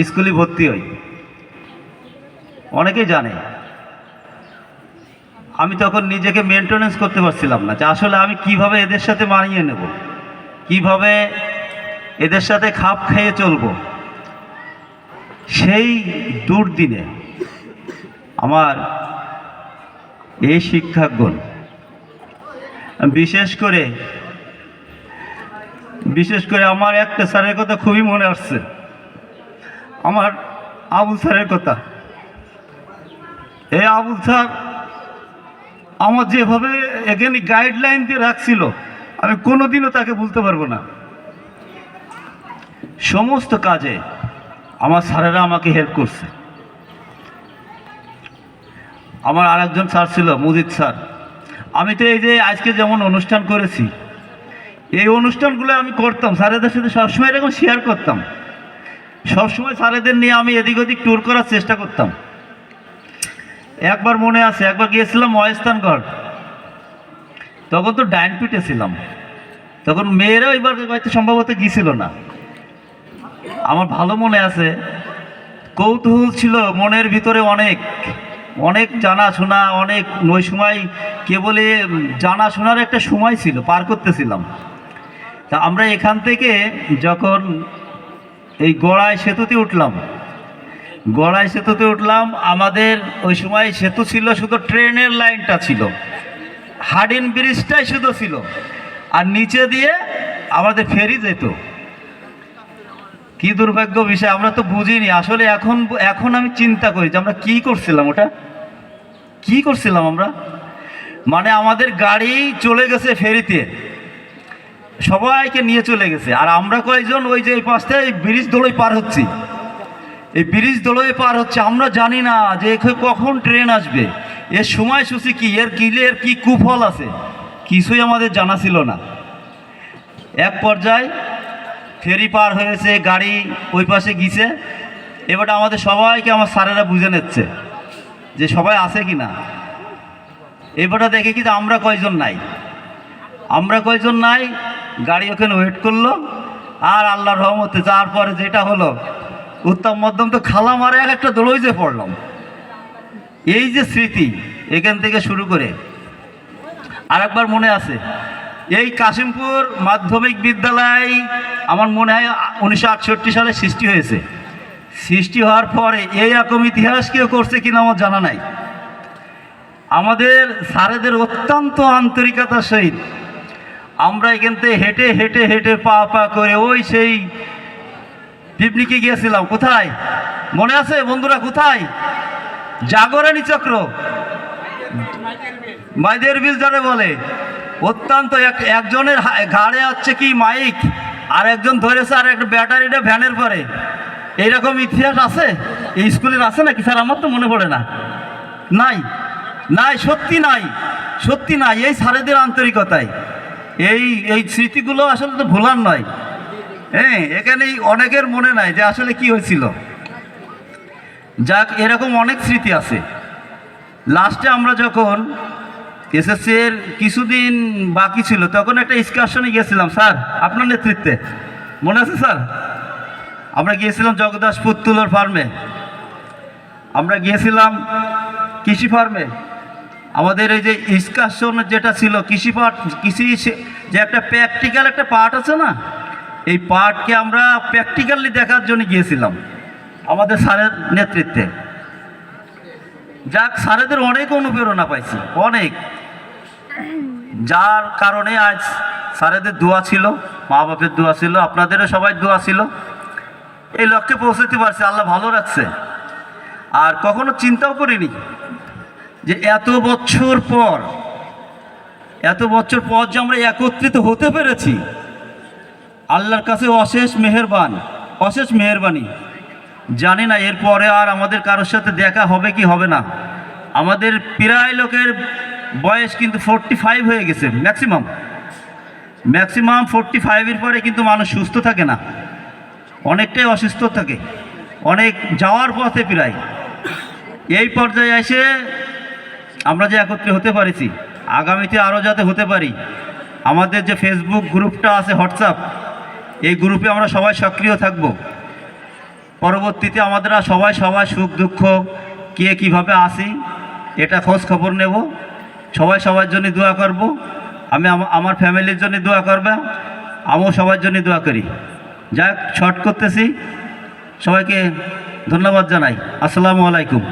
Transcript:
স্কুলে ভর্তি হই। অনেকেই জানে আমি তখন নিজেকে মেনটেনেন্স করতে পারছিলাম না যে আসলে আমি কিভাবে এদের সাথে মানিয়ে নেব, কিভাবে এদের সাথে খাপ খেয়ে চলব। সেই দুর্দিনে আমার এই শিক্ষকগণ বিশেষ করে আমার একটা স্যারের কথা খুবই মনে আসছে, আমার আবুল স্যারের কথা। এই আবুল স্যার আমার যেভাবে এখানে গাইডলাইন দিয়ে রাখছিল আমি কোনোদিনও তাকে ভুলতে পারবো না। সমস্ত কাজে আমার স্যারেরা আমাকে হেল্প করছে। আমার আরেকজন স্যার ছিল মুজিদ স্যার। আমি তো এই যে আজকে যেমন অনুষ্ঠান করেছি, এই অনুষ্ঠানগুলো আমি করতাম স্যারেদের সাথে, সবসময় এরকম শেয়ার করতাম। সবসময় স্যারেদের নিয়ে আমি এদিক ওদিক ট্যুর করার চেষ্টা করতাম। একবার মনে আছে, একবার গিয়েছিলাম মহেস্থানগড়, তখন তো ডাইন পিটে ছিলাম, তখন মেয়েরাও এবার হয়তো সম্ভবত গিয়েছিল না। আমার ভালো মনে আছে, কৌতূহল ছিল মনের ভিতরে, অনেক অনেক জানাশোনা, অনেক ওই সময় কেবলে জানাশোনার একটা সময় ছিল, পার করতেছিলাম। তা আমরা এখান থেকে যখন এই গড়াই সেতুতে উঠলাম, আমাদের ওই সময় সেতু ছিল শুধু ট্রেনের লাইনটা ছিল, হার্ডিন ব্রিজটাই শুধু ছিল, আর নিচে দিয়ে আমাদের ফেরি যেত। কি দুর্ভাগ্য বিষয়, আমরা তো বুঝিনি আসলে। এখন আমি চিন্তা করি যে আমরা কি করছিলাম, আমরা মানে আমাদের গাড়ি চলে গেছে ফেরিতে, সবাইকে নিয়ে চলে গেছে, আর আমরা কয়েকজন ওই যে এই পাশে ব্রিজ দোলই পার হচ্ছি, আমরা জানি না যে কখন ট্রেন আসবে, এর সময়সূচি কি, এর কি কুফল আছে, কিছুই আমাদের জানা ছিল না। এক পর্যায়ে ফেরি পার হয়েছে, গাড়ি ওই পাশে গিয়েছে। এবার আমাদের সবাইকে আমার স্যারেরা বুঝে নিচ্ছে যে সবাই আছে কি না। এবারটা দেখে কি যে আমরা কয়জন নাই, গাড়ি ওখানে ওয়েট করলো। আর আল্লাহর রহমতে যাওয়ার পরে যেটা হলো, উত্তম মধ্যম তো খালা মারে একটা দোলই যে পড়লাম। এই যে স্মৃতি, এখান থেকে শুরু করে আরেকবার মনে আছে, এই কাশিমপুর মাধ্যমিক বিদ্যালয় আমার মনে হয় 1968 সালে সৃষ্টি হয়েছে। সৃষ্টি হওয়ার পরে এইরকম ইতিহাস কেউ করছে কিনা আমার জানা নাই। আমাদের স্যারেদের অত্যন্ত আন্তরিকতার সহিত আমরা এখান থেকে হেঁটে পা করে ওই সেই পিকনিকে গিয়েছিলাম। কোথায় মনে আছে বন্ধুরা? কোথায়? জাগরণী চক্র, মাইদের বিল যারে বলে। অত্যন্ত একজনের ঘাড়ে হচ্ছে কি মাইক, আর একজন ধরেছে আর একটা ব্যাটারিটা ভ্যানের পরে। এইরকম ইতিহাস আছে এই স্কুলের, আছে নাকি স্যার? আমার তো মনে পড়ে না। নাই, সত্যি নাই। এই স্যারেদের আন্তরিকতায় এই স্মৃতিগুলো আসলে তো ভোলার নয়। হ্যাঁ, এখানেই অনেকের মনে নাই যে আসলে কি হয়েছিল। যাক, এরকম অনেক স্মৃতি আছে। লাস্টে আমরা যখন এসএসসির কিছুদিন বাকি ছিল, তখন একটা এক্সকারশনে গিয়েছিলাম স্যার আপনার নেতৃত্বে, মনে আছে স্যার? আমরা গিয়েছিলাম জগদাসপুর তুলোর ফার্মে, আমরা গিয়েছিলাম কৃষি ফার্মে। আমাদের এই যে এক্সকারশন যেটা ছিল, কৃষি যে একটা প্র্যাকটিক্যাল একটা পার্ট আছে না, এই পার্টকে আমরা প্র্যাকটিক্যালি দেখার জন্য গিয়েছিলাম আমাদের স্যারের নেতৃত্বে। যাক, স্যারেদের অনেক অনুপ্রেরণা পাইছি, অনেক, যার কারণে আজ স্যারেদের দোয়া ছিল, মা বাপের দোয়া ছিল, আপনাদেরও সবাই দোয়া ছিল, এই লক্ষ্যে পৌঁছতে পারছি, আল্লাহ ভালো রাখছে। আর কখনো চিন্তাও করিনি যে এত বছর পর যে আমরা একত্রিত হতে পেরেছি, আল্লাহর কাছে অশেষ মেহেরবানি। জানি না এরপরে আর আমাদের কারোর সাথে দেখা হবে কি হবে না। আমাদের প্রায় লোকের বয়স কিন্তু 45 হয়ে গেছে, ম্যাক্সিমাম 45-এর পরে কিন্তু মানুষ সুস্থ থাকে না, অনেকটাই অসুস্থ থাকে, অনেক যাওয়ার পথে প্রায়। এই পর্যায়ে এসে আমরা যে একত্রে হতে পারিছি, আগামীতে আরও যাতে হতে পারি। আমাদের যে ফেসবুক গ্রুপটা আছে, হোয়াটসঅ্যাপ, এই গ্রুপে আমরা সবাই সক্রিয় থাকব। পরবর্তীতে আমাদের সবাই সবাই সুখ দুঃখ কে কীভাবে আসি এটা খোঁজ খবর নেব, সবাই সবার জন্য দোয়া করব। আমি আমার ফ্যামিলির জন্য দোয়া করবে, আমিও সবার জন্য দোয়া করি। যাক, শর্ট করতেছি, সবাইকে ধন্যবাদ জানাই। আসসালামু আলাইকুম।